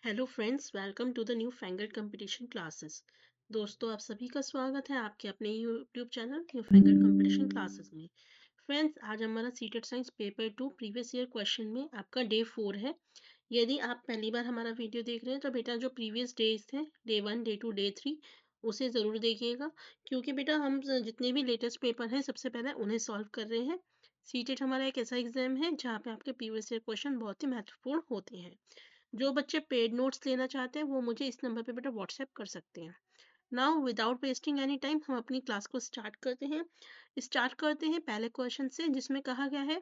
Hello friends, welcome to the new fangled competition classes. दोस्तों, आप सभी का स्वागत है आपके अपने YouTube channel new fangled competition classes में। फ्रेंड्स, आज हमारा CTET science paper 2 previous year question में आपका डे 4 है। यदि आप पहली बार हमारा वीडियो देख रहे हैं तो बेटा जो प्रीवियस डेज थे, डे 1, डे 2, डे 3, उसे ज़रूर देखिएगा, क्योंकि बेटा हम जितने भी लेटेस्ट पेपर हैं सबसे पहले उन्हें सॉल्व कर रहे हैं। सीटेड हमारा एक ऐसा एग्जाम है जहाँ पे आपके प्रीवियस ईयर क्वेश्चन बहुत ही महत्वपूर्ण होते हैं। जो बच्चे पेड नोट्स लेना चाहते हैं वो मुझे इस नंबर पे बेटा व्हाट्सएप कर सकते हैं। Now without wasting any time हम अपनी क्लास को स्टार्ट करते हैं पहले क्वेश्चन से, जिसमें कहा गया है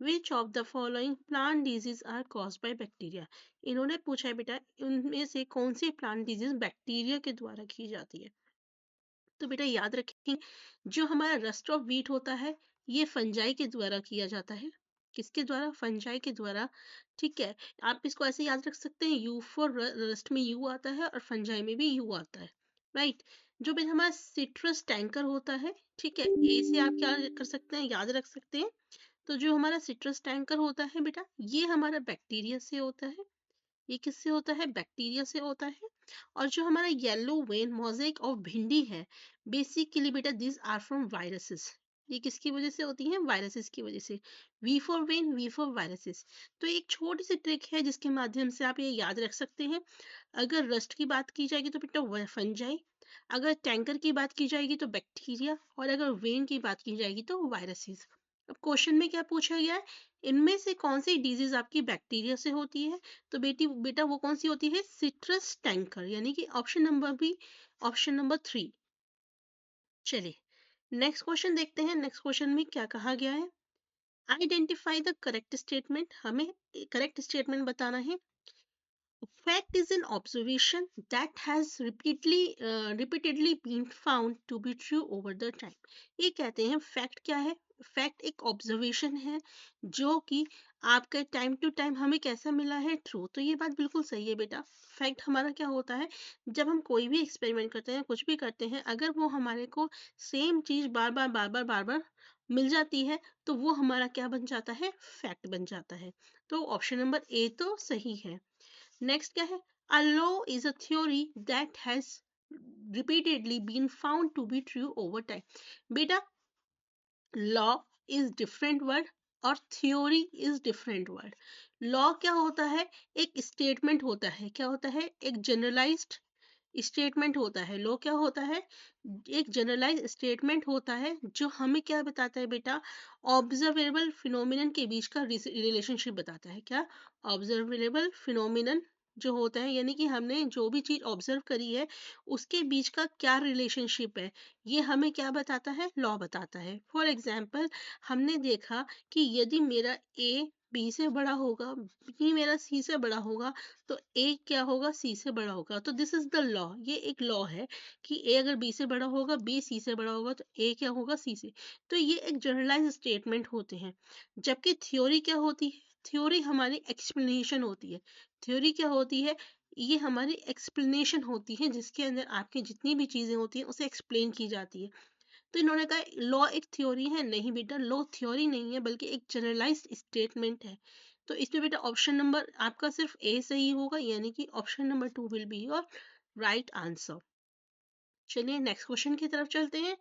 which of the following plant disease are caused by bacteria. इन्होंने पूछा है बेटा उनमें से कौन सी प्लांट डिजीज बैक्टीरिया के द्वारा की जाती है। तो बेटा याद रखें, जो हमारा रस्ट ऑफ व्हीट होता है ये फंजाई के द्वारा किया जाता है। किसके द्वारा? फंजाई के द्वारा। ठीक है, आप इसको ऐसे याद रख सकते हैं, यू फॉर रस्ट में यू आता है और फंजाई में भी यू आता है। राइट। जो बेटा हमारा सिट्रस टैंकर होता है, ठीक है, ए से आप क्या कर सकते हैं, याद रख सकते हैं। तो जो हमारा सिट्रस टैंकर होता है बेटा, ये हमारा बैक्टीरिया से होता है। ये किससे होता है? बैक्टीरिया से होता है। और जो हमारा येलो वेन मोज़ेक ऑफ भिंडी है, बेसिकली बेटा दिस आर फ्रॉम वायरसेस। ये किसकी वजह से होती हैं? वायरसेस की वजह से। V for vein, V for viruses. तो एक छोटी सी ट्रिक है जिसके माध्यम से आप ये याद रख सकते हैं। अगर रस्ट की बात की जाएगी तो बेटा फंजाई, अगर टैंकर की बात की जाएगी तो बैक्टीरिया, और अगर वेन की बात की जाएगी तो वायरसेस। अब क्वेश्चन में क्या पूछा गया है? इनमें से कौन सी डिजीज आपकी बैक्टीरिया से होती है? तो बेटा वो कौन सी होती है? सिट्रस टैंकर, यानी कि option number B, option number 3। चलिए नेक्स्ट क्वेश्चन देखते हैं। नेक्स्ट क्वेश्चन में क्या कहा गया है? Identify the correct statement. हमें करेक्ट स्टेटमेंट बताना है। Fact is an observation that has repeatedly been found to be true over the time. ये कहते हैं फैक्ट क्या है? फैक्ट एक ऑब्जर्वेशन है जो कि आपके टाइम टू टाइम हमें कैसा मिला है? ट्रू। तो ये बात बिल्कुल सही है बेटा। फैक्ट हमारा क्या होता है? जब हम कोई भी एक्सपेरिमेंट करते हैं, कुछ भी करते हैं, अगर वो हमारे को सेम चीज बार बार मिल जाती है तो वो हमारा क्या बन जाता है? फैक्ट बन जाता है। तो ऑप्शन नंबर ए तो सही है। नेक्स्ट क्या है? A law is a theory that has repeatedly been found to be true over time. बेटा लॉ इज डिफरेंट वर्ड और theory is different word. Law क्या होता है? एक स्टेटमेंट होता है। क्या होता है? एक जनरलाइज्ड स्टेटमेंट होता है। लॉ क्या होता है? एक जनरलाइज स्टेटमेंट होता है जो हमें क्या बताता है बेटा? ऑब्जर्वेबल फिनोमिनन के बीच का रिलेशनशिप बताता है। क्या? ऑब्जर्वेबल फिनोमिनन जो होता है, यानी कि हमने जो भी चीज ऑब्जर्व करी है उसके बीच का क्या रिलेशनशिप है, ये हमें क्या बताता है? लॉ बताता है। फॉर एग्जाम्पल, हमने देखा कि यदि मेरा ए बी से बड़ा होगा, बी मेरा सी से बड़ा होगा, तो ए क्या होगा? सी से बड़ा होगा। तो दिस इज द लॉ। ये एक लॉ है कि ए अगर बी से बड़ा होगा, बी सी से बड़ा होगा, तो ए क्या होगा? सी से। तो ये एक जनरलाइज स्टेटमेंट होते हैं। जबकि थ्योरी क्या होती है? थ्योरी हमारी एक्सप्लेनेशन होती है। थ्योरी क्या होती है? ये हमारी एक्सप्लेनेशन होती है जिसके अंदर आपकी जितनी भी चीजें होती हैं उसे एक्सप्लेन की जाती है। तो इन्होंने कहा लॉ एक थ्योरी है। नहीं बेटा, लॉ थ्योरी नहीं है बल्कि एक जनरलाइज्ड स्टेटमेंट है। तो इसमें बेटा ऑप्शन नंबर आपका सिर्फ ए सही होगा, यानी कि option number 2 will be your right answer. चलिए नेक्स्ट क्वेश्चन की तरफ चलते हैं।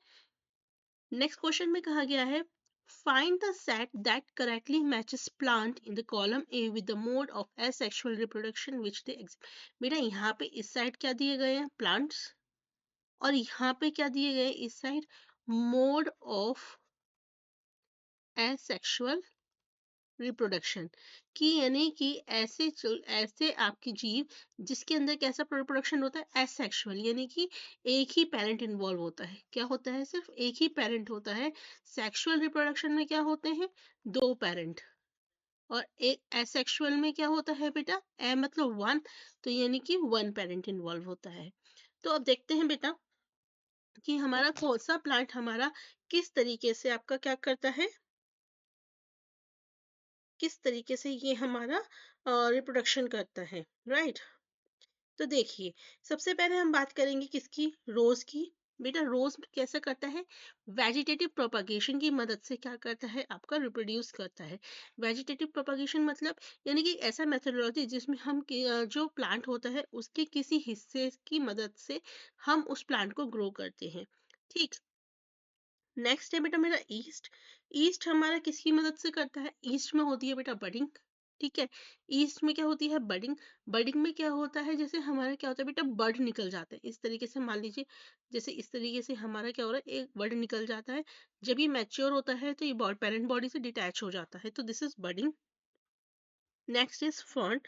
नेक्स्ट क्वेश्चन में कहा गया है find the set that correctly matches plant in the column A with the mode of asexual reproduction which they exhibit. बेटा यहाँ पे इस साइड क्या दिए गए हैं? प्लांट्स। और यहाँ पे क्या दिए गए? इस side mode of asexual reproduction की, यानी कि ऐसे आपकी जीव जिसके अंदर कैसा रिप्रोडक्शन होता है? एसेक्सुअल, यानी कि एक ही पेरेंट इन्वॉल्व होता है। क्या होता है? सिर्फ एक ही पेरेंट होता है। सेक्सुअल रिप्रोडक्शन में क्या होते हैं? दो पेरेंट। और एक एसेक्सुअल में क्या होता है बेटा? ए मतलब वन, तो यानी कि वन पेरेंट इन्वॉल्व होता है। तो अब देखते हैं बेटा कि हमारा कौन सा प्लांट हमारा किस तरीके से आपका क्या करता है, किस तरीके से ये हमारा रिप्रोडक्शन करता है। राइट। तो देखिए, सबसे पहले हम बात करेंगे किसकी? रोज की। बेटा रोज कैसे करता है, वेजिटेटिव प्रोपागेशन की मदद से क्या करता है, आपका रिप्रोड्यूस करता है। वेजिटेटिव प्रोपागेशन मतलब यानी कि ऐसा मेथोडोलॉजी जिसमें हम जो प्लांट होता है उसके किसी हिस्से की मदद से हम उस प्लांट को ग्रो करते हैं। ठीक। नेक्स्ट है बेटा मेरा ईस्ट। ईस्ट हमारा किसकी मदद से करता है, ईस्ट में होती है बेटा बडिंग। ठीक है, ईस्ट में क्या होती है, बडिंग। बडिंग में क्या होता है, जैसे हमारा क्या होता है बेटा, बड निकल जाता है इस तरीके से, मान लीजिए जैसे इस तरीके से हमारा क्या हो रहा है, एक बड निकल जाता है। जब ये मैच्योर होता है तो ये पेरेंट बॉडी से डिटैच हो जाता है, तो this is budding. Next is fern.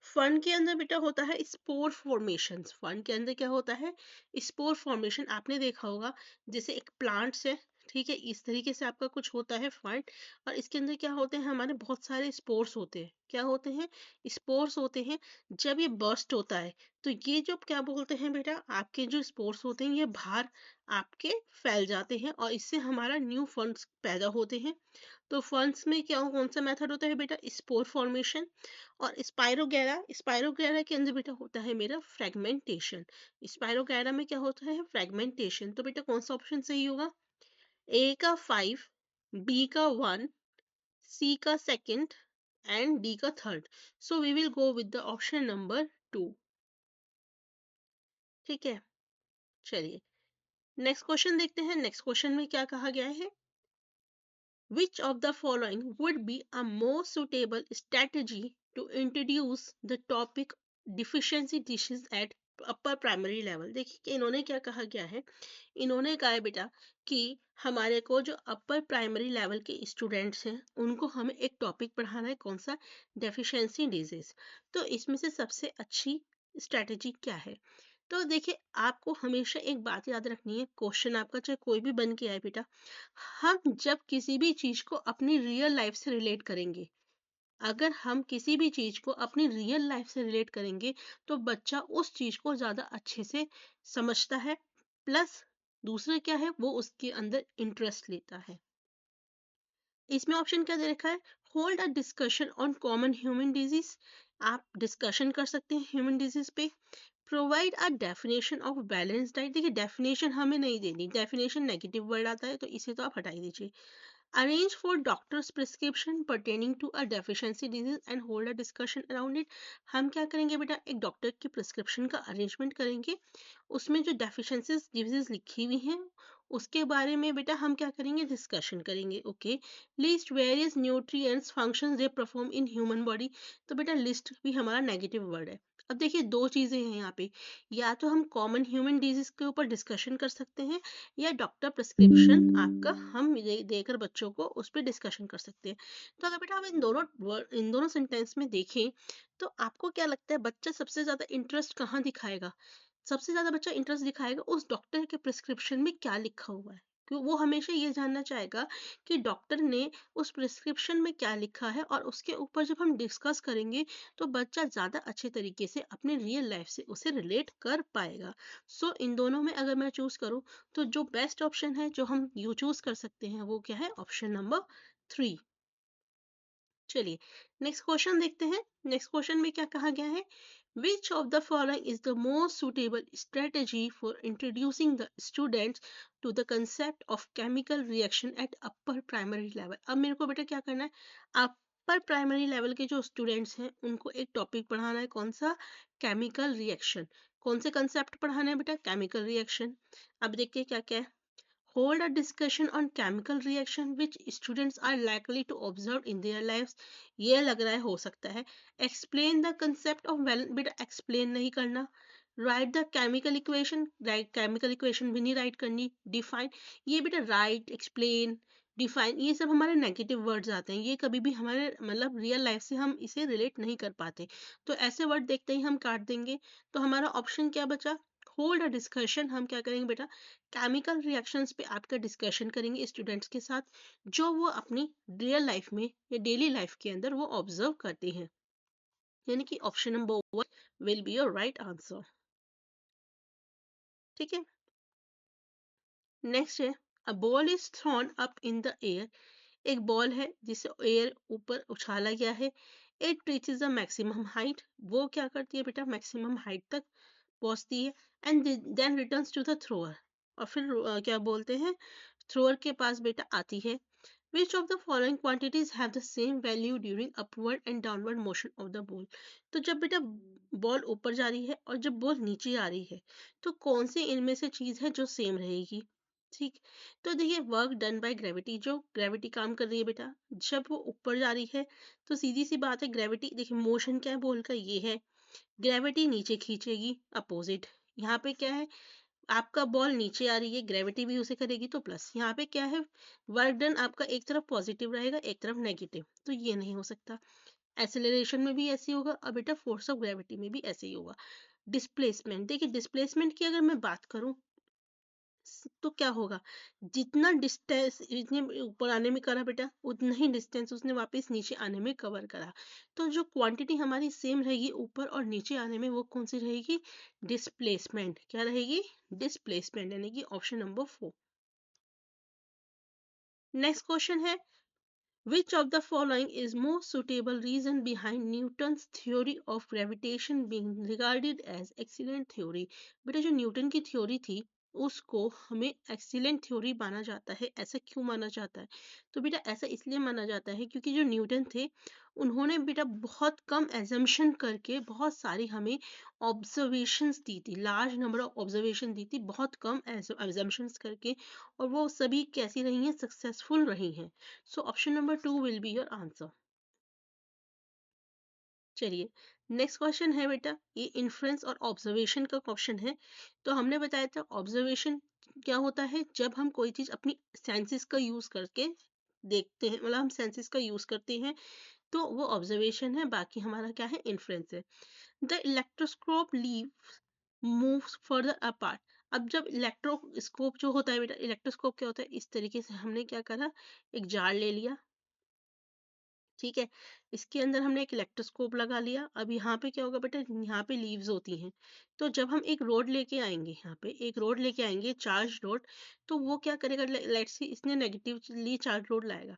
Fern के अंदर बेटा होता है स्पोर फॉर्मेशन। फर्न के अंदर क्या होता है, स्पोर फॉर्मेशन। आपने देखा होगा जैसे एक प्लांट्स है, ठीक है, इस तरीके से आपका कुछ होता है फर्न, और इसके अंदर क्या होते हैं, हमारे बहुत सारे स्पोर्स होते हैं। क्या होते हैं, स्पोर्स होते हैं। जब ये बर्स्ट होता है तो ये जो क्या बोलते हैं बेटा, आपके जो स्पोर्स होते हैं ये बाहर आपके फैल जाते हैं और इससे हमारा न्यू फंड्स पैदा होते हैं। तो फर्न्स में क्या कौन सा मेथड होता है बेटा, स्पोर फॉर्मेशन। और स्पाइरोगैरा, स्पाइरोगैरा के अंदर बेटा होता है मेरा फ्रेगमेंटेशन। स्पाइरोगैरा में क्या होता है, फ्रेगमेंटेशन। तो बेटा कौन सा ऑप्शन सही होगा, ए का 5, बी का 1, सी का सेकंड एंड डी का third. So we will go with the option number 2। ठीक है, चलिए नेक्स्ट क्वेश्चन देखते हैं। नेक्स्ट क्वेश्चन में क्या कहा गया है, which of the following would be a more suitable strategy to introduce the topic deficiency dishes at upper primary level. देखिए कि इन्होंने क्या कहा गया है, इन्होंने कहा है बेटा कि हमारे को जो अपर प्राइमरी लेवल के स्टूडेंट्स हैं उनको हमें एक टॉपिक पढ़ाना है, कौन सा, डेफिशिएंसी डिजीज। तो इसमें से सबसे अच्छी स्ट्रेटेजी क्या है, तो देखिए आपको हमेशा एक बात याद रखनी है, क्वेश्चन आपका चाहे कोई भी बन के आए बेटा, हम जब किसी भी चीज को अपनी रियल लाइफ से रिलेट करेंगे, अगर हम किसी भी चीज को अपनी रियल लाइफ से रिलेट करेंगे तो बच्चा उस चीज को ज्यादा अच्छे से समझता है, प्लस दूसरा क्या है, वो उसके अंदर इंटरेस्ट लेता है। इसमें ऑप्शन क्या दे रखा है, hold a discussion on common human disease. आप डिस्कशन कर सकते हैं ह्यूमन डिजीज पे। Provide a definition of balance diet. देखिए डेफिनेशन हमें नहीं देनी, डेफिनेशन नेगेटिव वर्ड आता है तो इसे तो आप हटा ही दीजिए। Arrange for doctors prescription pertaining to a deficiency disease and hold a discussion around it. हम क्या करेंगे बेटा, एक डॉक्टर की प्रिस्क्रिप्शन का अरेंजमेंट करेंगे, उसमें जो डेफिशिएंसीज डिजीज लिखी हुई हैं उसके बारे में बेटा हम क्या करेंगे, डिस्कशन करेंगे। Okay, list various nutrients functions they perform in human body. तो बेटा लिस्ट भी हमारा नेगेटिव वर्ड है। अब देखिए दो चीजें हैं यहाँ पे, या तो हम कॉमन ह्यूमन डिजीज के ऊपर डिस्कशन कर सकते हैं या डॉक्टर प्रिस्क्रिप्शन आपका हम देकर बच्चों को उस पर डिस्कशन कर सकते हैं। तो अगर बेटा हम इन दोनों सेंटेंस में देखें तो आपको क्या लगता है बच्चा सबसे ज्यादा इंटरेस्ट कहाँ दिखाएगा, सबसे ज्यादा बच्चा इंटरेस्ट दिखाएगा उस डॉक्टर के प्रिस्क्रिप्शन में क्या लिखा हुआ है, क्यों वो हमेशा ये जानना चाहेगा कि डॉक्टर ने उस प्रिस्क्रिप्शन में क्या लिखा है, और उसके ऊपर जब हम डिस्कस करेंगे तो बच्चा ज्यादा अच्छे तरीके से अपने रियल लाइफ से उसे रिलेट कर पाएगा। सो इन दोनों में अगर मैं चूज करूँ तो जो बेस्ट ऑप्शन है जो हम यू चूज कर सकते हैं वो क्या है, ऑप्शन नंबर 3। चलिए नेक्स्ट क्वेश्चन देखते हैं। नेक्स्ट क्वेश्चन में क्या कहा गया है, which of the following is the most suitable strategy for introducing the students to the concept of chemical reaction at upper primary level। अब मेरे को बेटा क्या करना है, अपर प्राइमरी लेवल के जो स्टूडेंट्स हैं उनको एक टॉपिक पढ़ाना है, कौन सा, केमिकल रिएक्शन। कौन से कंसेप्ट पढ़ाना है बेटा, केमिकल रिएक्शन। अब देखिए क्या क्या है, hold a discussion on chemical reaction which students are likely to observe in their lives। ये लग रहा है हो सकता है। explain the concept of balance, बेटा explain नहीं करना। write the chemical equation, right chemical equation भी नहीं राइट करनी। define, ये बेटा write, explain, डिफाइन, ये सब हमारे नेगेटिव वर्ड्स आते हैं, ये कभी भी हमारे मतलब रियल लाइफ से हम इसे रिलेट नहीं कर पाते, तो ऐसे वर्ड देखते ही हम काट देंगे। तो हमारा ऑप्शन क्या बचा, होल्ड अ डिस्कशन। हम क्या करेंगे बेटा, केमिकल रिएक्शंस पे आपका डिस्कशन करेंगे स्टूडेंट्स के साथ जो वो अपनी रियल लाइफ में या डेली लाइफ के अंदर वो ऑब्जर्व करते हैं, यानी कि option number 1 will be your right answer. ठीक है, नेक्स्ट है, a ball is throne up in the air. एक बॉल है जिसे एयर ऊपर उछाला गया है, it reaches a maximum height. वो क्या करती है बेटा, मैक्सिमम हाइट तक पहुंचती है, and then returns to the thrower. और फिर क्या बोलते हैं, थ्रोअर के पास बेटा आती है। Which of the following quantities have the same value during upward and downward motion of the ball? तो जब बेटा बॉल ऊपर जा रही है और जब बॉल नीचे आ रही है, तो कौन सी इनमें से चीज है जो सेम रहेगी? ठीक, तो देखिए वर्क डन बाय ग्रेविटी, जो ग्रेविटी काम कर रही है बेटा, जब वो ऊपर जा रही है तो सीधी सी बात है, ग्रेविटी देखिए मोशन क्या है बॉल का, ये है, ग्रेविटी नीचे खींचेगी अपोजिट। यहाँ पे क्या है, आपका बॉल नीचे आ रही है, ग्रेविटी भी उसे करेगी तो प्लस, यहाँ पे क्या है, वर्क डन आपका एक तरफ पॉजिटिव रहेगा एक तरफ नेगेटिव, तो ये नहीं हो सकता। एक्सेलरेशन में भी ऐसे होगा और बेटा फोर्स ऑफ ग्रेविटी में भी ऐसे ही होगा। डिस्प्लेसमेंट, देखिए डिस्प्लेसमेंट की अगर मैं बात करूं तो क्या होगा, जितना डिस्टेंस जितने ऊपर आने में करा बेटा, उतना ही डिस्टेंस उसने वापस नीचे आने में कवर करा। तो जो क्वांटिटी हमारी सेम रहेगी ऊपर और नीचे आने में, वो कौन सी रहेगी, डिस्प्लेसमेंट। क्या रहेगी, डिस्प्लेसमेंट, यानी कि ऑप्शन नंबर 4। नेक्स्ट क्वेश्चन है, which of the following is more suitable reason behind Newton's theory of gravitation being regarded as excellent theory? बेटा जो न्यूटन की थ्योरी थी उसको हमें एक्सीलेंट थ्योरी माना जाता है, ऐसा क्यों माना जाता है? तो बेटा ऐसा इसलिए माना जाता है क्योंकि जो न्यूटन थे उन्होंने बेटा बहुत कम एजम्पशन करके बहुत सारी हमें ऑब्जर्वेशंस दी थी, लार्ज नंबर ऑफ ऑब्जर्वेशन दी थी बहुत कम एजम्पशंस करके, और वो सभी कैसी रही हैं, सक्सेसफुल रही हैं। So option number 2 will be your answer. चलिए नेक्स्ट क्वेश्चन है बेटा, ये इन्फ्रेंस और ऑब्जर्वेशन का क्वेश्चन है। तो हमने बताया था ऑब्जर्वेशन क्या होता है, जब हम कोई चीज अपनी सेंसेस का यूज करके देखते हैं, मतलब हम सेंसेस का यूज करते हैं, तो वो ऑब्जर्वेशन है। बाकी हमारा क्या है, इन्फ्रेंस है। The electroscope leave moves further apart. अब जब इलेक्ट्रोस्कोप जो होता है बेटा, इलेक्ट्रोस्कोप क्या होता है, इस तरीके से हमने क्या करा, एक जार ले लिया, ठीक है, इसके अंदर हमने एक इलेक्ट्रोस्कोप लगा लिया। अब यहाँ पे क्या होगा बेटा, यहाँ पे लीव्स होती हैं, तो जब हम एक रोड लेके आएंगे, यहाँ पे एक रोड लेके आएंगे चार्ज रोड, तो वो क्या करेगा, लेट्स सी इसने नेगेटिवली चार्ज रोड लाएगा,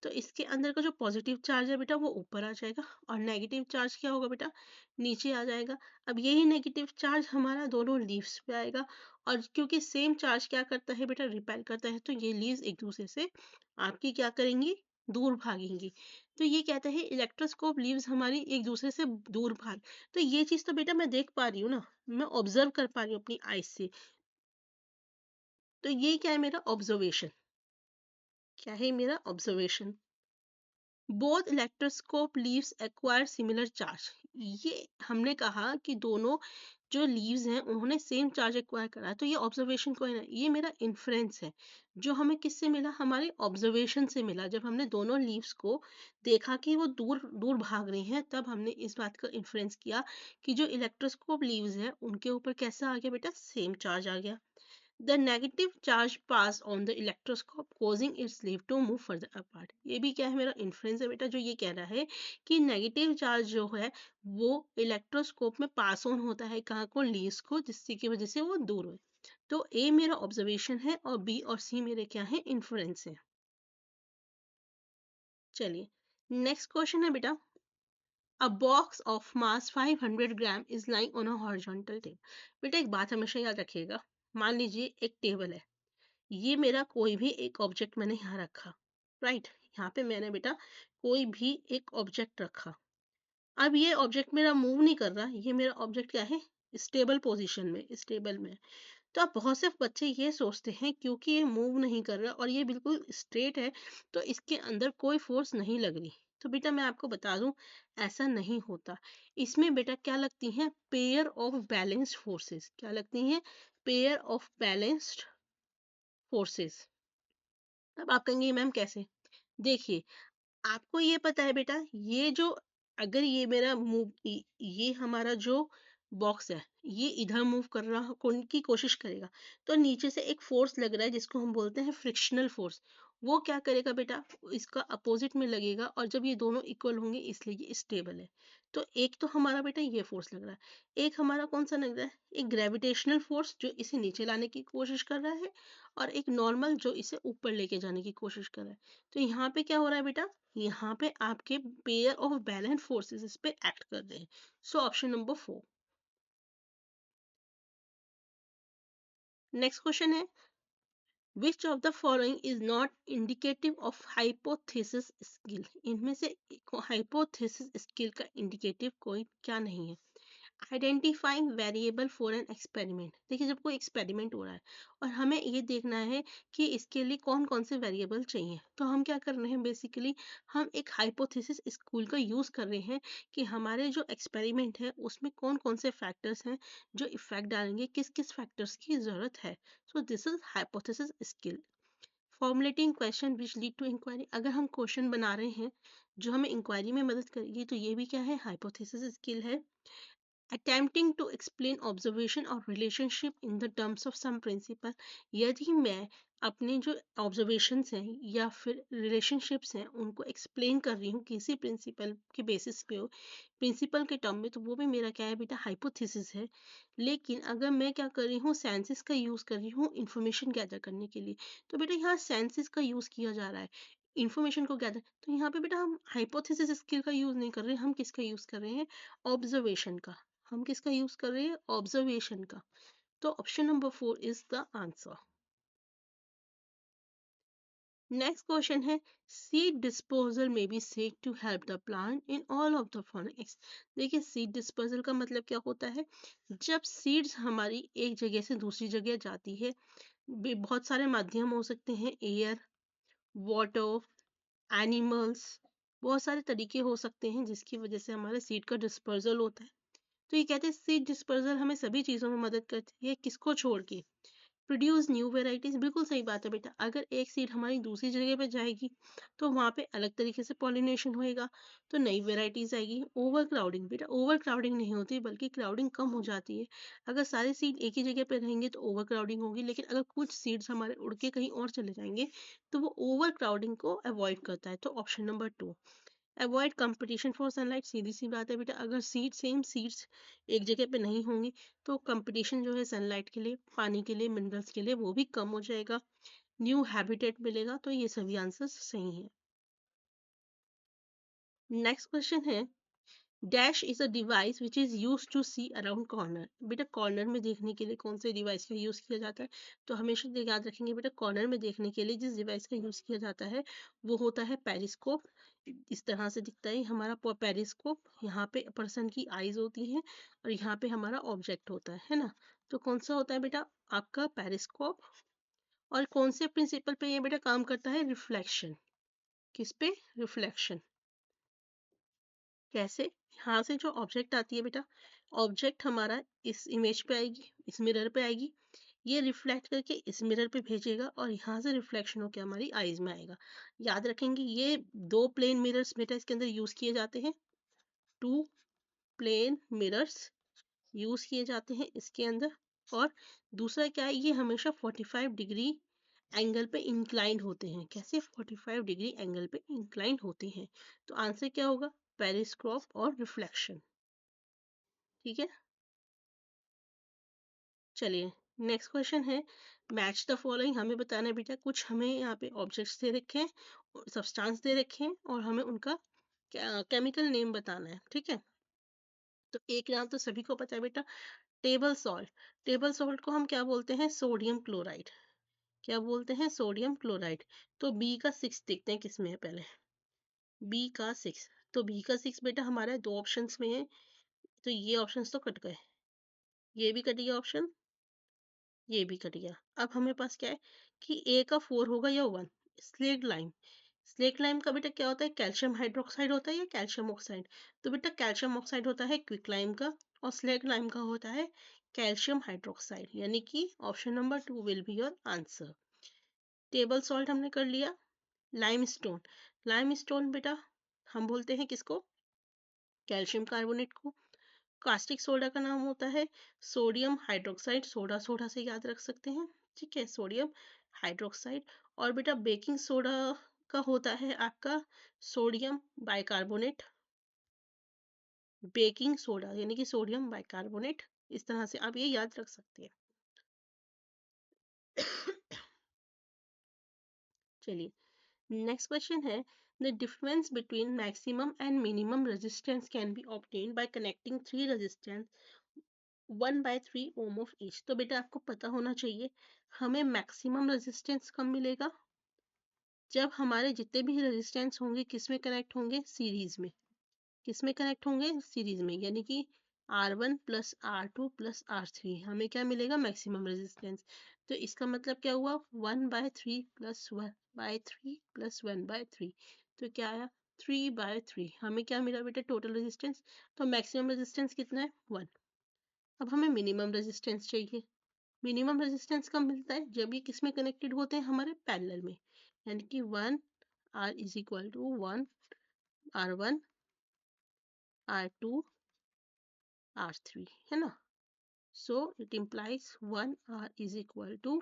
तो इसके अंदर का जो पॉजिटिव चार्ज है बेटा वो ऊपर आ जाएगा, और नेगेटिव चार्ज क्या होगा बेटा, नीचे आ जाएगा। अब यही नेगेटिव चार्ज हमारा दोनों लीव्स पे आएगा, और क्योंकि सेम चार्ज क्या करता है बेटा, रिपेल करता है, तो ये लीव्स एक दूसरे से आपकी क्या करेंगी, दूर भागेंगी। तो ये कहते हैं इलेक्ट्रोस्कोप लीव्स हमारी एक दूसरे से दूर भाग। तो ये चीज तो बेटा मैं देख पा रही हूँ ना, मैं ऑब्जर्व कर पा रही हूँ अपनी आईज से, तो ये क्या है, मेरा ऑब्जर्वेशन। क्या है मेरा observation. Both electroscope leaves acquire similar charge, ये हमने कहा कि दोनों जो लीव्स हैं उन्होंने सेम चार्ज एक्वायर करा, तो ये ऑब्जर्वेशन को है ना, ये मेरा इन्फ्रेंस है, जो हमें किससे मिला, हमारे ऑब्जर्वेशन से मिला। जब हमने दोनों लीव्स को देखा कि वो दूर दूर भाग रही हैं, तब हमने इस बात का इन्फ्रेंस किया कि जो इलेक्ट्रोस्कोप लीव्स हैं उनके ऊपर कैसा आ गया बेटा, सेम चार्ज आ गया। The negative charge pass on the electroscope causing its leaf to move further apart. ये भी क्या है, मेरा इन्फ्लुएंस है बेटा, जो ये कह रहा है कि नेगेटिव चार्ज जो है वो इलेक्ट्रोस्कोप में पास ऑन होता है कहाँ को, लीव्स को, जिससे की वजह से वो दूर हो। तो ए मेरा ऑब्जर्वेशन है और बी और सी मेरे क्या है, इन्फ्लुएंस है। चलिए नेक्स्ट क्वेश्चन है बेटा, A box of mass 500 gram is lying on a horizontal table. बेटा एक बात हमेशा याद रखिएगा, मान लीजिए एक टेबल है, ये मेरा कोई भी एक ऑब्जेक्ट मैंने यहाँ रखा, राइट, यहाँ पे मैंने बेटा कोई भी एक ऑब्जेक्ट रखा। अब ये ऑब्जेक्ट मेरा मूव नहीं कर रहा, ये मेरा ऑब्जेक्ट क्या है, स्टेबल पोजीशन में, स्टेबल में। तो अब बहुत से बच्चे ये सोचते हैं क्योंकि ये मूव नहीं कर रहा और ये बिल्कुल स्ट्रेट है, तो इसके अंदर कोई फोर्स नहीं लग रही। तो बेटा मैं आपको बता दूं, ऐसा नहीं होता। इसमें बेटा क्या लगती हैं, पेयर ऑफ बैलेंस्ड फोर्सेस। क्या लगती हैं, पेयर ऑफ बैलेंस्ड फोर्सेस। अब आप कहेंगे मैम कैसे, देखिए आपको ये पता है बेटा, ये जो, अगर ये मेरा मूव, ये हमारा जो बॉक्स है ये इधर मूव कर रहा की कोशिश करेगा, तो नीचे से एक फोर्स लग रहा है जिसको हम बोलते हैं फ्रिक्शनल फोर्स, वो क्या करेगा बेटा, इसका अपोजिट में लगेगा, और जब ये दोनों इक्वल होंगे इसलिए ये स्टेबल है। तो एक तो हमारा बेटा ये फोर्स लग रहा है, एक हमारा कौन सा लग रहा है, एक ग्रेविटेशनल फोर्स जो इसे नीचे लाने की कोशिश कर रहा है, और एक नॉर्मल जो इसे ऊपर लेके जाने की कोशिश कर रहा है। तो यहाँ पे क्या हो रहा है बेटा, यहाँ पे आपके पेयर ऑफ बैलेंस फोर्सेस इस पे एक्ट कर रहे हैं। So option number 4। Next question है, which of the following is not indicative of hypothesis skill? इनमें से हाइपोथेसिस स्किल का इंडिकेटिव कोई क्या नहीं है? Identifying variable for an experiment. देखिए, जब कोई एक्सपेरिमेंट हो रहा है और हमें ये देखना है कि इसके लिए कौन कौन से वेरिएबल चाहिए, तो हम क्या कर रहे हैं, बेसिकली हम एक हाइपोथेसिस स्कूल का यूज कर रहे हैं कि हमारे जो एक्सपेरिमेंट है उसमें कौन कौन से फैक्टर्स हैं जो इफेक्ट डालेंगे, किस किस फैक्टर्स की जरूरत है। So this is hypothesis skill. Formulating question which lead to inquiry. अगर हम क्वेश्चन बना रहे हैं जो हमें इंक्वायरी में मदद करेगी, तो ये भी क्या है, हाइपोथेसिस स्किल है। attempting to explain observation or relationship in the terms of some principle। यदि मैं अपने जो ऑब्जर्वेशंस हैं या फिर रिलेशनशिप्स हैं उनको एक्सप्लेन कर रही हूँ किसी प्रिंसिपल के बेसिस पे हो, प्रिंसिपल के टर्म में, तो वो भी मेरा क्या है बेटा, हाइपोथेसिस है। लेकिन अगर मैं क्या कर रही हूँ, सेंसेस का यूज कर रही हूँ इंफॉर्मेशन गैदर करने के लिए, तो बेटा यहाँ सेंसेस का यूज किया जा रहा है इंफॉर्मेशन को गैदर, तो यहाँ पे बेटा हम हाइपोथेसिस स्किल का यूज नहीं कर रहे हैं, हम किसका यूज कर रहे हैं, ऑब्जर्वेशन का। हम किसका यूज कर रहे हैं, ऑब्जर्वेशन का। तो option number 4 is the answer. Next question है, seed disposal may be said to help the plant in all of the following. देखिए, सीड डिस्पोजल का मतलब क्या होता है, जब सीड्स हमारी एक जगह से दूसरी जगह जाती है, बहुत सारे माध्यम हो सकते हैं, एयर, वाटर, एनिमल्स, बहुत सारे तरीके हो सकते हैं जिसकी वजह से हमारे सीड का डिस्पर्जल होता है। तो ये कहते हैं सीड डिस्पर्जल हमें सभी चीज़ों में मदद करती है, किसको छोड़ के, प्रोड्यूस न्यू वेराइटीज। बिल्कुल सही बात है बेटा, अगर एक सीड हमारी दूसरी जगह पे जाएगी तो वहाँ पे अलग तरीके से पॉलिनेशन होएगा, तो नई वेराइटीज आएगी। ओवर क्राउडिंग, बेटा ओवर क्राउडिंग नहीं होती बल्कि क्राउडिंग कम हो जाती है। अगर सारे सीड एक ही जगह पे रहेंगे तो ओवर क्राउडिंग होगी, लेकिन अगर कुछ सीड्स हमारे उड़ के कहीं और चले जाएंगे तो वो ओवर क्राउडिंग को अवॉइड करता है। तो option number 2, avoid competition for sunlight. सीधी सी बात है बेटा, अगर सेम सीड्स एक जगह पे नहीं होंगी तो कंपटीशन जो है सनलाइट के लिए, पानी के लिए, मिनरल्स के लिए, वो भी कम हो जाएगा, न्यू हैबिटेट मिलेगा। तो ये सभी आंसर्स सही हैं। नेक्स्ट क्वेश्चन है, dash is a device which is use to see around corner. बेटा कॉर्नर में देखने के लिए कौन से डिवाइस का यूज किया जाता है, तो हमेशा याद रखेंगे बेटा, कॉर्नर में देखने के लिए जिस डिवाइस का यूज किया जाता है वो होता है पेरिस्कोप। इस तरह से दिखता है हमारा पेरिस्कोप। यहाँ पे पर्सन की आईज होती हैं और यहाँ पे हमारा ऑब्जेक्ट होता है ना। तो कौन सा होता है बेटा, आपका पेरिस्कोप। और कौन से प्रिंसिपल पे ये बेटा काम करता है, रिफ्लेक्शन। किस पे, रिफ्लेक्शन। कैसे, यहाँ से जो ऑब्जेक्ट आती है बेटा, ऑब्जेक्ट हमारा इस इमेज पे आएगी, इस मिरर पे आएगी, ये रिफ्लेक्ट करके इस मिरर पे भेजेगा और यहाँ से रिफ्लेक्शन होकर हमारी आईज में आएगा। याद रखेंगे ये दो प्लेन मिरर्स बेटा इसके अंदर यूज किए जाते हैं, टू प्लेन मिरर्स यूज किए जाते हैं इसके अंदर। और दूसरा क्या है, ये हमेशा 45 डिग्री एंगल पे इंक्लाइंड होते हैं। कैसे, 45 डिग्री एंगल पे इंक्लाइंड होते हैं। तो आंसर क्या होगा, पेरिस्कोप और रिफ्लेक्शन। ठीक है, चलिए नेक्स्ट क्वेश्चन है, मैच द फॉलोइंग। हमें बताना है बेटा, कुछ हमें यहाँ पे ऑब्जेक्ट्स दे रखे हैं, सब्सटेंस दे रखे हैं और हमें उनका केमिकल नेम बताना है। ठीक है, तो एक नाम तो सभी को पता है बेटा, टेबल सॉल्ट। टेबल सॉल्ट को हम क्या बोलते हैं, सोडियम क्लोराइड। क्या बोलते हैं, सोडियम क्लोराइड। तो बी का 6 देखते हैं किसमें है पहले, बी का 6। तो बी का 6 बेटा हमारा दो ऑप्शंस में है, तो ये ऑप्शंस तो कट गए, ये भी कट गया ऑप्शन, ये भी कट गया। अब हमें पास क्या है कि ए का 4 होगा या 1। स्लेट लाइम, स्लेट लाइम का बेटा क्या होता है, कैल्शियम हाइड्रोक्साइड होता है या कैल्शियम ऑक्साइड। तो बेटा कैल्शियम ऑक्साइड होता है क्विक लाइम का, और स्लेट लाइम का होता है कैल्शियम हाइड्रोक्साइड, यानी कि option number 2 will be your answer. Table salt हमने कर लिया। लाइमस्टोन, लाइमस्टोन बेटा हम बोलते हैं किसको, कैल्शियम कार्बोनेट को। कास्टिक सोडा का नाम होता है सोडियम हाइड्रोक्साइड, सोडा सोडा से याद रख सकते हैं। ठीक है, सोडियम हाइड्रोक्साइड। और बेटा बेकिंग सोडा का होता है आपका सोडियम बाइकार्बोनेट, बेकिंग सोडा यानी कि सोडियम बाइकार्बोनेट। इस तरह से आप ये याद रख सकते हैं। चलिए नेक्स्ट क्वेश्चन है, the difference between maximum and minimum resistance can be obtained by connecting three resistance 1/3 ohm of each. तो बेटा आपको पता होना चाहिए हमें मैक्सिमम रेजिस्टेंस कब मिलेगा, जब हमारे जितने भी रेजिस्टेंस होंगे किस में कनेक्ट होंगे, सीरीज में। किस में कनेक्ट होंगे, सीरीज में, यानी कि R1 plus R2 plus R3 हमें क्या मिलेगा, मैक्सिमम रेजिस्टेंस। तो इसका मतलब क्या हुआ, 1/3 प्लस 1/3 प्लस 1/3, तो क्या आया 3/3। हमें क्या मिला बेटा, टोटल रेजिस्टेंस। तो मैक्सिमम रेजिस्टेंस कितना है, 1। अब हमें मिनिमम रेजिस्टेंस चाहिए। मिनिमम रेजिस्टेंस कब मिलता है, जब ये किस में कनेक्टेड होते हैं, हमारे पैरेलल में, यानी कि 1 R is equal to 1 R1 R2 R3, है ना। So it implies 1R is equal to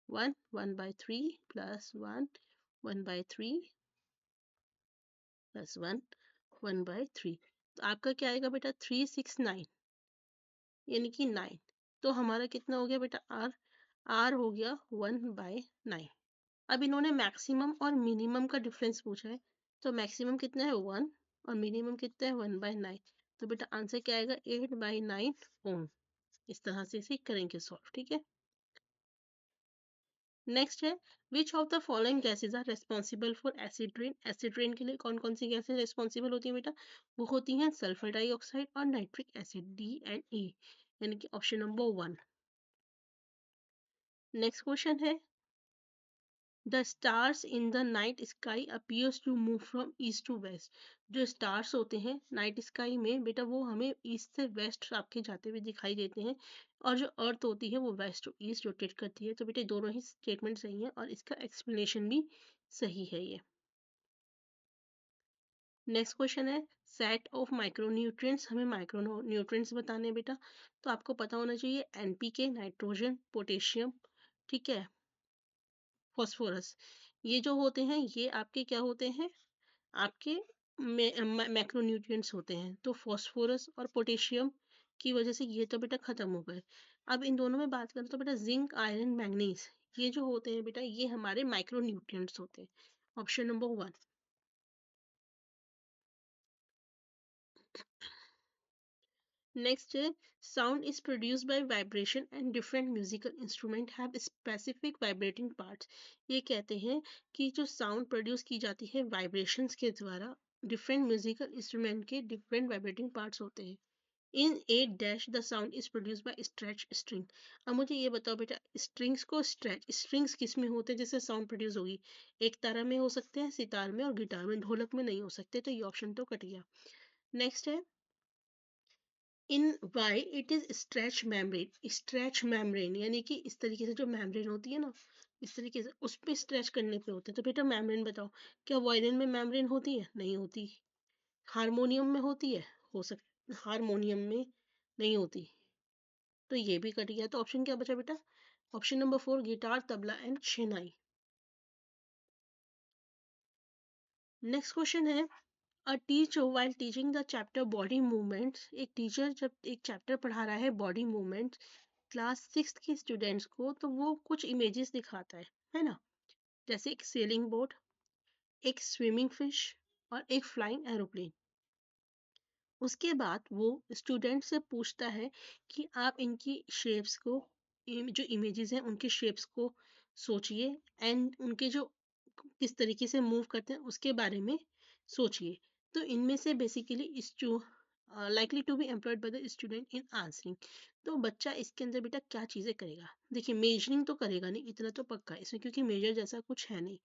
1/3 plus 1/3 plus 1/3। तो आपका क्या आएगा बेटा, 369, यानी कि 9। तो हमारा कितना हो गया बेटा, R हो गया 1/9। अब इन्होंने मैक्सिमम और मिनिमम का डिफरेंस पूछा है, तो मैक्सिमम कितना है 1 और मिनिमम कितना है 1/9। तो बेटा आंसर क्या आएगा, 8/9 ओम। इस तरह से इसे करेंगे सॉल्व, ठीक है। नेक्स्ट है, which of the following gases are responsible for acid rain. Acid rain के लिए कौन कौन सी गैसेज रेस्पॉन्सिबल होती है बेटा, वो होती हैं सल्फर डाइऑक्साइड और nitric acid, D and E, यानी कि ऑप्शन नंबर 1। नेक्स्ट क्वेश्चन है, the stars in the night sky appears to move from east to west. जो स्टार्स होते हैं नाइट स्काई में बेटा, वो हमें ईस्ट से वेस्ट आपके जाते हुए दिखाई देते हैं, और जो अर्थ होती है वो वेस्ट टू ईस्ट रोटेट करती है। तो बेटा दोनों ही स्टेटमेंट सही है और इसका एक्सप्लेनेशन भी सही है ये। नेक्स्ट क्वेश्चन है, सेट ऑफ माइक्रोन्यूट्रिएंट्स। हमें माइक्रोन्यूट्रिएंट्स बताने हैं बेटा, तो आपको पता होना चाहिए NPK, नाइट्रोजन, पोटेशियम, ठीक है, फॉस्फोरस। ये जो होते हैं ये आपके क्या होते हैं, आपके मैक्रोन्यूट्रिएंट्स होते हैं। तो फॉस्फोरस और पोटेशियम की वजह से ये तो बेटा खत्म हो गए। अब इन दोनों में बात करें तो बेटा जिंक, आयरन, मैग्नीज, ये जो होते हैं बेटा ये हमारे माइक्रोन्यूट्रिएंट्स होते हैं, ऑप्शन नंबर 1। Next है, sound is produced by vibration and different musical instrument have specific vibrating parts। ये कहते हैं कि जो sound produce की जाती है vibrations के द्वारा, different musical instrument के different vibrating parts होते हैं। In 8 dash the sound is produced by stretch string। अब मुझे ये बताओ बेटा, strings को strings किस में होते हैं जिससे sound produce होगी, एक तारा में हो सकते हैं, सितार में और गिटार में, ढोलक में नहीं हो सकते, तो ये ऑप्शन तो कट गया। नेक्स्ट है, in why it is stretch membrane, यानी कि इस तरीके से जो मेम्ब्रेन होती है ना, इस तरीके से उस पे स्ट्रेच करने पे होते हैं। तो बेटा मेम्ब्रेन बताओ, क्या वायलिन में मेम्ब्रेन होती है, नहीं होती। हारमोनियम में होती है, हो सकता, हारमोनियम में नहीं होती, तो ये भी कट गया। तो ऑप्शन क्या बचा बेटा, option number 4, guitar, tabla and shehnai. Next question है, a teacher while teaching the chapter body movements, एक टीचर जब एक चैप्टर पढ़ा रहा है बॉडी मूवमेंट्स क्लास 6 के स्टूडेंट्स को, तो वो कुछ इमेजेस दिखाता है ना, जैसे एक सेलिंग बोट, एक स्विमिंग फिश और एक फ्लाइंग एरोप्लेन। उसके बाद वो स्टूडेंट से पूछता है कि आप इनकी शेप्स को, जो इमेजेस हैं उनके शेप्स को सोचिए, एंड उनके जो किस तरीके से मूव करते हैं उसके बारे में सोचिए। तो इनमें से बेसिकली इस जो likely to be employed by the student in answering. तो बच्चा इसके अंदर बेटा क्या चीज़ें करेगा, देखिए मेजरिंग तो करेगा नहीं, इतना तो पक्का है इसमें, क्योंकि मेजर जैसा कुछ है नहीं।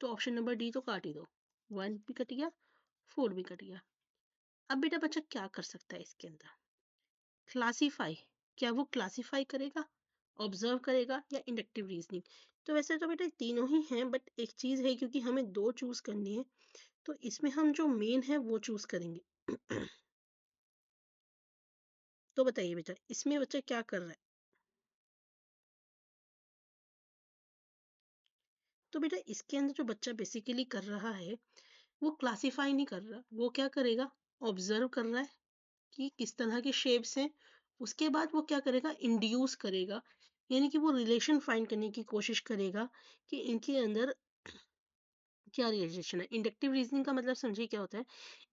तो ऑप्शन नंबर डी तो काट ही दो, 1 भी कट गया, 4 भी कट गया। अब बेटा बच्चा क्या कर सकता है इसके अंदर, क्लासीफाई, क्या वो क्लासीफाई करेगा, ऑब्जर्व करेगा या इंडक्टिव रीजनिंग। तो वैसे तो बेटा तीनों ही हैं, बट एक चीज़ है क्योंकि हमें दो चूज करनी है, तो इसमें हम जो मेन है वो चूज करेंगे। तो बताइए बेटा इसमें बच्चा क्या कर रहा है। तो बेटा इसके अंदर जो बच्चा बेसिकली कर रहा है वो क्लासीफाई नहीं कर रहा, वो क्या करेगा, ऑब्जर्व कर रहा है कि किस तरह के शेप्स हैं। उसके बाद वो क्या करेगा, इंड्यूस करेगा, यानी कि वो रिलेशन फाइंड करने की कोशिश करेगा कि इनके अंदर क्या रियलाइजेशन है? इंडक्टिव रीजनिंग का मतलब समझिए क्या होता है।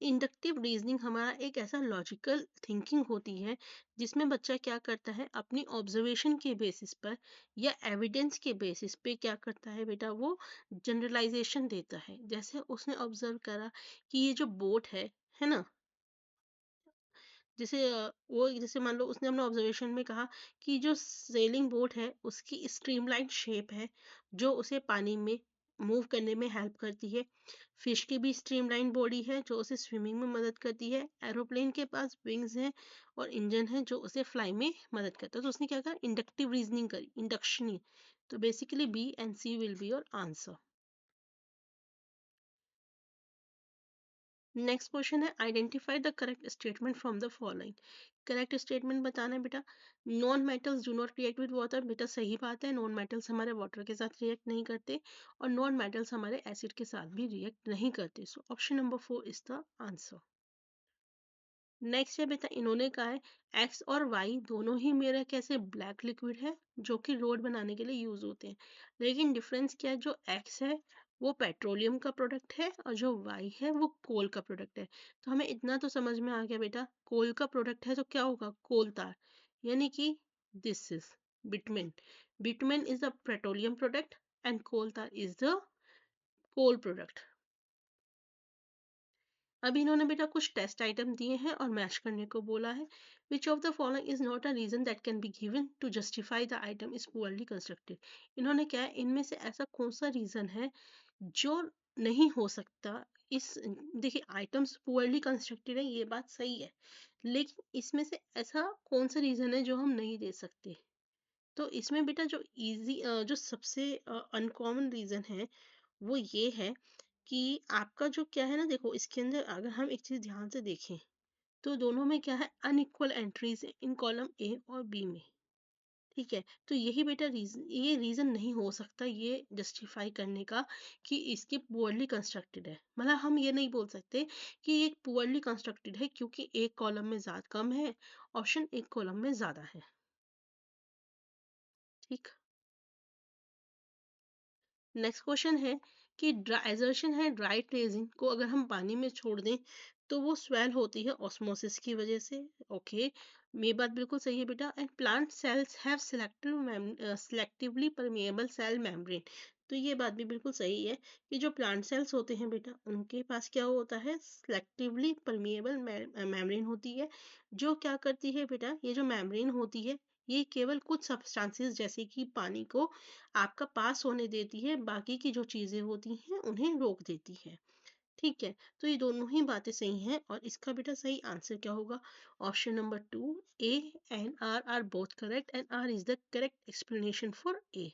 इंडक्टिव रीजनिंग हमारा एक ऐसा लॉजिकल थिंकिंग होती है जिसमें बच्चा क्या करता है, अपनी ऑब्जर्वेशन के बेसिस पर या एविडेंस के बेसिस पे क्या करता है बेटा, वो जनरलाइजेशन देता है। जैसे उसने ऑब्जर्व करा कि ये जो बोट है ना, जैसे वो जैसे मान लो उसने अपने ऑब्जर्वेशन में कहा कि जो सेलिंग बोट है उसकी स्ट्रीमलाइन शेप है जो उसे पानी में मूव करने में हेल्प करती है। फिश की भी स्ट्रीमलाइन बॉडी है जो उसे स्विमिंग में मदद करती है। एरोप्लेन के पास विंग्स हैं और इंजन है जो उसे फ्लाई में मदद करता है। तो उसने क्या कहा, इंडक्टिव रीजनिंग करी, इंडक्शन ही। तो basically B and C will be your answer. Next question है, identify the correct statement from the following. Correct statement बताना है बेटा। Non metals do not react with water, बेटा सही बात है, नॉन मेटल्स हमारे वाटर के साथ रिएक्ट नहीं करते और नॉन मेटल्स हमारे एसिड के साथ भी रिएक्ट नहीं करते। सो option number 4 is the answer. Next है बेटा, इन्होंने कहा है एक्स और वाई दोनों ही मेरा कैसे ब्लैक लिक्विड है जो कि रोड बनाने के लिए यूज होते हैं, लेकिन डिफरेंस क्या है, जो एक्स है वो पेट्रोलियम का प्रोडक्ट है और जो वाई है वो कोल का प्रोडक्ट है। तो हमें इतना तो समझ में आ गया बेटा, कोल का प्रोडक्ट है तो क्या होगा, कोल तार, यानी कि this is bitumen. Bitumen is the petroleum product and coal tar is the coal product. अब इन्होंने बेटा कुछ टेस्ट आइटम दिए हैं और मैच करने को बोला है। Which of the following is not a reason that can be given to justify the item is poorly constructed. इन्होंने क्या है, इनमें से ऐसा कौन सा रीजन है जो नहीं हो सकता। इस देखिए आइटम्स पुअरली कंस्ट्रक्टेड है ये बात सही है, लेकिन इसमें से ऐसा कौन सा रीजन है जो हम नहीं दे सकते। तो इसमें बेटा जो इजी जो सबसे अनकॉमन रीजन है वो ये है कि आपका जो क्या है ना, देखो इसके अंदर अगर हम एक चीज ध्यान से देखें तो दोनों में क्या है, अनइक्वल एंट्रीज है इन कॉलम ए और बी में। ठीक है, तो यही बेटा रीजन, ये रीजन नहीं हो सकता ये जस्टिफाई करने का कि इसके पुअरली कंस्ट्रक्टेड है। मतलब हम ये नहीं बोल सकते कि ये पुअरली कंस्ट्रक्टेड है क्योंकि एक कॉलम में ज्यादा कम है, ऑप्शन एक कॉलम में ज्यादा है। ठीक। नेक्स्ट क्वेश्चन है कि एजर्शन है ड्राई ट्रेजिंग को अगर हम पानी में छोड़ दें तो वो स्वेल होती है ऑस्मोसिस की वजह से। ओके, ये बात बिल्कुल सही है बेटा। And plant cells have selectively permeable cell membrane, तो ये बात भी बिल्कुल सही है कि जो प्लांट सेल्स होते हैं बेटा उनके पास क्या होता है, सिलेक्टिवली परमेएबल मेम्ब्रेन होती है। जो क्या करती है बेटा, ये जो मेम्ब्रेन होती है ये केवल कुछ सब्सटेंसेस जैसे कि पानी को आपका पास होने देती है, बाकी की जो चीजें होती हैं उन्हें रोक देती है। ठीक है, तो ये दोनों ही बातें सही हैं और इसका बेटा सही आंसर क्या होगा, option number 2, A and R both correct and R is the correct explanation for A.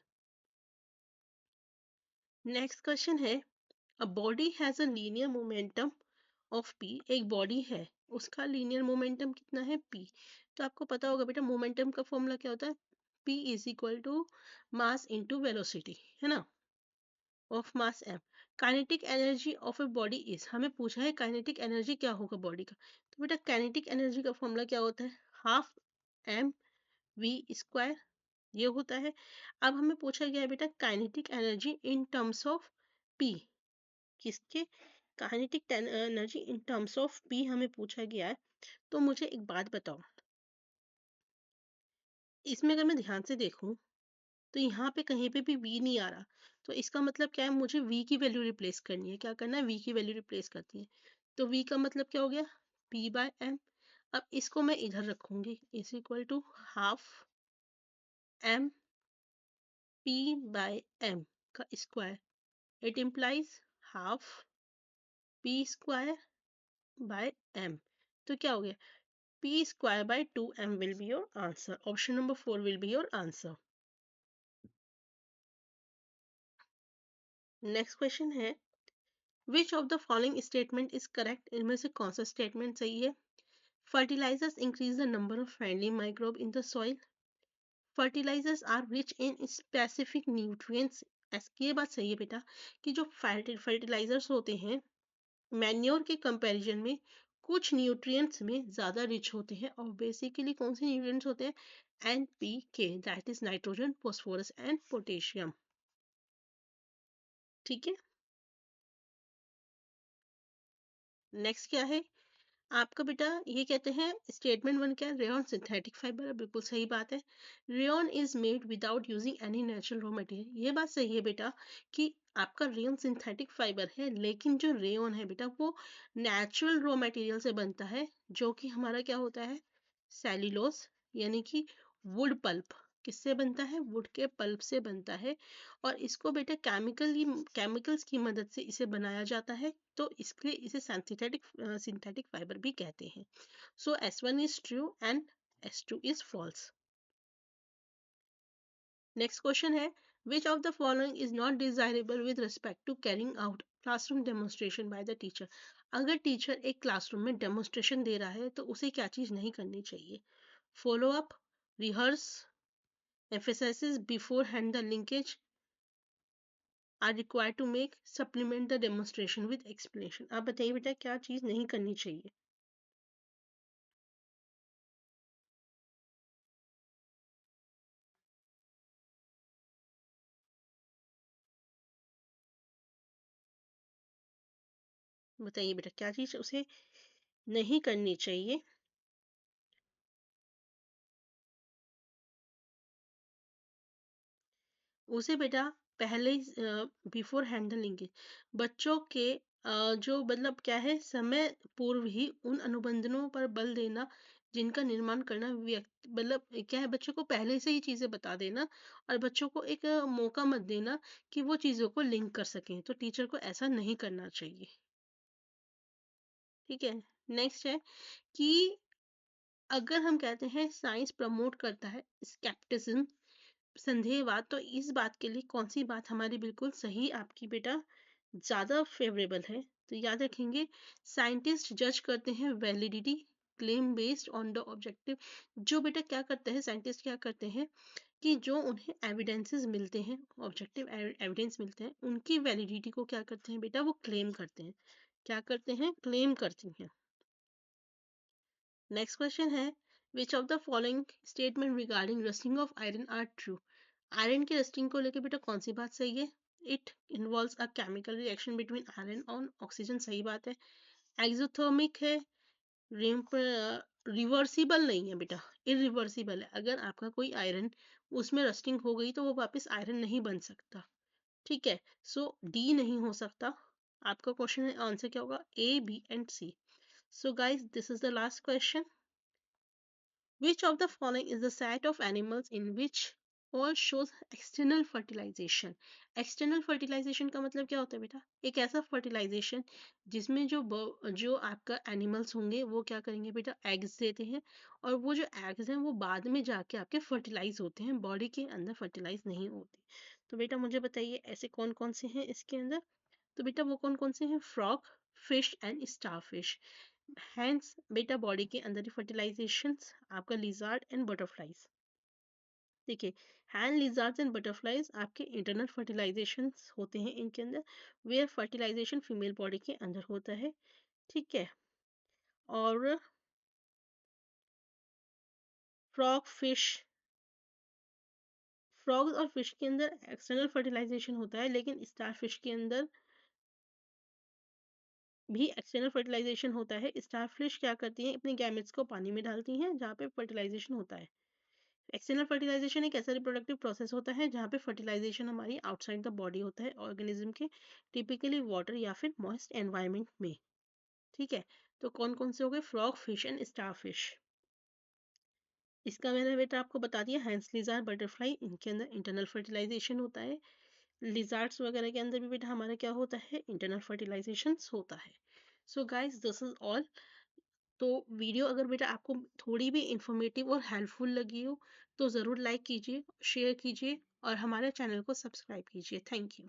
Next question है, a body has a linear momentum of P, एक बॉडी है उसका लीनियर मोमेंटम कितना है, पी। तो आपको पता होगा बेटा मोमेंटम का फॉर्मूला क्या होता है, P is equal to mass into velocity, है ना, of mass M. Kinetic energy of a body is, हमें पूछा है काइनेटिक एनर्जी क्या होगा बॉडी का, तो बेटा काइनेटिक एनर्जी का फॉर्मूला क्या होता है, हाफ एम वी स्क्वायर, ये होता है। अब हमें पूछा गया है बेटा kinetic energy in terms of P, किसके, kinetic energy in terms of P हमें पूछा गया है। तो मुझे एक बात बताओ, इसमें अगर मैं ध्यान से देखूं तो यहाँ पे कहीं पे भी v नहीं आ रहा, तो इसका मतलब क्या है, मुझे v की वैल्यू रिप्लेस करनी है। क्या करना है, v की वैल्यू रिप्लेस करती है। तो v का मतलब क्या हो गया, p बाय m। अब इसको मैं इधर रखूंगी, is equal to half m p by m का square, it implies half p square by m। तो क्या हो गया, p square by 2m will be your answer, option number 4 will be your answer. Next question है, which of the following statement is correct, इनमें से कौन सा statement सही है। Fertilizers increase the number of friendly microbe in the soil, fertilizers are rich in specific nutrients. ये बात सही है बेटा कि जो फर्टिलाइजर्स होते हैं मैन्योर के कंपैरिजन में कुछ न्यूट्रिएंट्स में ज्यादा रिच होते हैं और बेसिकली कौन से न्यूट्रिएंट्स होते हैं, NPK, that is nitrogen phosphorus and potassium. ठीक है, नेक्स्ट क्या है आपका बेटा, ये कहते हैं स्टेटमेंट वन क्या है, रेयन सिंथेटिक फाइबर है, बिल्कुल सही बात है। Rayon is made without using any natural raw material, ये बात सही है बेटा कि आपका रेयन सिंथेटिक फाइबर है, लेकिन जो रेयन है बेटा वो नेचुरल रॉ मटेरियल से बनता है, जो कि हमारा क्या होता है, सेल्यूलोज, यानी कि वुड पल्प। किससे बनता है, वुड के पल्प से बनता है। और इसको बेटा केमिकल्स की मदद से इसे बनाया जाता है, तो इसलिए इसे सिंथेटिक फाइबर भी कहते हैं। So S1 is true and S2 is false. Next question है, which of the following is not desirable with respect to carrying out classroom demonstration by the teacher. अगर टीचर एक क्लासरूम में demonstration दे रहा है तो उसे क्या चीज नहीं करनी चाहिए, follow up, rehearse, emphasizes beforehand the linkage are required to make, supplement the demonstration with explanation। आप बताइए बेटा क्या चीज नहीं करनी चाहिए। बताइए बेटा क्या चीज उसे नहीं करनी चाहिए। उसे बेटा पहले बिफोर हैंडलिंग बच्चों के जो मतलब क्या है, समय पूर्व ही उन अनुबंधों पर बल देना जिनका निर्माण करना व्यक्ति मतलब क्या है, बच्चों को पहले से ही चीजें बता देना और बच्चों को एक मौका मत देना कि वो चीजों को लिंक कर सकें, तो टीचर को ऐसा नहीं करना चाहिए। ठीक है। नेक्स्ट है कि अगर हम कहते हैं साइंस प्रमोट करता है स्केप्टिसिज्म, संदेहवाद, तो इस बात के लिए कौन सी बात हमारी बिल्कुल सही आपकी बेटा ज्यादा फेवरेबल है, तो याद रखेंगे साइंटिस्ट जज करते हैं validity claim based on the objective. जो बेटा क्या करते हैं साइंटिस्ट, क्या करते हैं कि जो उन्हें एविडेंसेस मिलते हैं, ऑब्जेक्टिव एविडेंस मिलते हैं, उनकी वैलिडिटी को क्या करते हैं बेटा, वो क्लेम करते हैं। क्या करते हैं, क्लेम करती हैं। नेक्स्ट क्वेश्चन है, which of the following statement regarding rusting of iron are true. Iron की रस्टिंग को लेकर बेटा कौन सी बात सही है, it involves a chemical reaction between iron और ऑक्सीजन, सही बात है। एक्सोथर्मिक है, रिवर्सिबल नहीं है बेटा, इरिवर्सिबल है। अगर आपका कोई आयरन उसमें रस्टिंग हो गई तो वो वापस आयरन नहीं बन सकता। ठीक है, सो डी नहीं हो सकता। आपका क्वेश्चन आंसर क्या होगा, A B and C. So guys this is the last question, which of the following is the set of animals in which all shows external fertilization। external fertilization का मतलब क्या होता है बेटा, एक ऐसा fertilization जिसमें जो आपका एनिमल्स होंगे वो क्या करेंगे बेटा, एग्स देते हैं, और वो जो एग्स हैं वो बाद में जाके आपके फर्टिलाइज होते हैं, बॉडी के अंदर फर्टिलाइज नहीं होते। तो बेटा मुझे बताइए ऐसे कौन कौन से हैं इसके अंदर, तो बेटा वो कौन कौन से हैं, फ्रॉग, फिश एंड स्टारफिश। हैंस बेटा बॉडी के अंदर ही फर्टिलाइजेशन आपका लिजार्ड एंड बटरफ्लाइज। देखिए हैंड लिजार्ड्स एंड बटरफ्लाइज आपके इंटरनल फर्टिलाइजेशन होते हैं इनके अंदर, वेयर फर्टिलाइजेशन फीमेल बॉडी के अंदर होता है। ठीक है। और फ्रॉग फिश, फ्रॉग्स और फिश के अंदर एक्सटर्नल फर्टिलाइजेशन होता है, लेकिन स्टार फिश के अंदर भी एक्सटर्नल फर्टिलाइजेशन होता है। स्टार फिश क्या करती हैं, अपने गैमेट्स को पानी में डालती हैं जहाँ पे फर्टिलाइजेशन होता है। एक्सटर्नल फर्टिलाइजेशन एक ऐसा रिप्रोडक्टिव प्रोसेस होता है जहाँ पे फर्टिलाइजेशन हमारी आउटसाइड द बॉडी होता है ऑर्गेनिज्म के, टिपिकली वाटर या फिर मॉइस्ट एनवायरनमेंट में। ठीक है। तो कौन कौन से हो गए, frog, fish and star fish. इसका मैंने बेटा आपको बता दिया, हैंस लिजार्ड बटरफ्लाई इनके अंदर इंटरनल फर्टिलाइजेशन होता है। लिजार्ड्स वगैरह के अंदर भी बेटा हमारा क्या होता है, इंटरनल फर्टिलाइजेशन होता है। So guys this is all. तो वीडियो अगर बेटा आपको थोड़ी भी इंफॉर्मेटिव और हेल्पफुल लगी हो तो ज़रूर लाइक कीजिए, शेयर कीजिए और हमारे चैनल को सब्सक्राइब कीजिए। Thank you.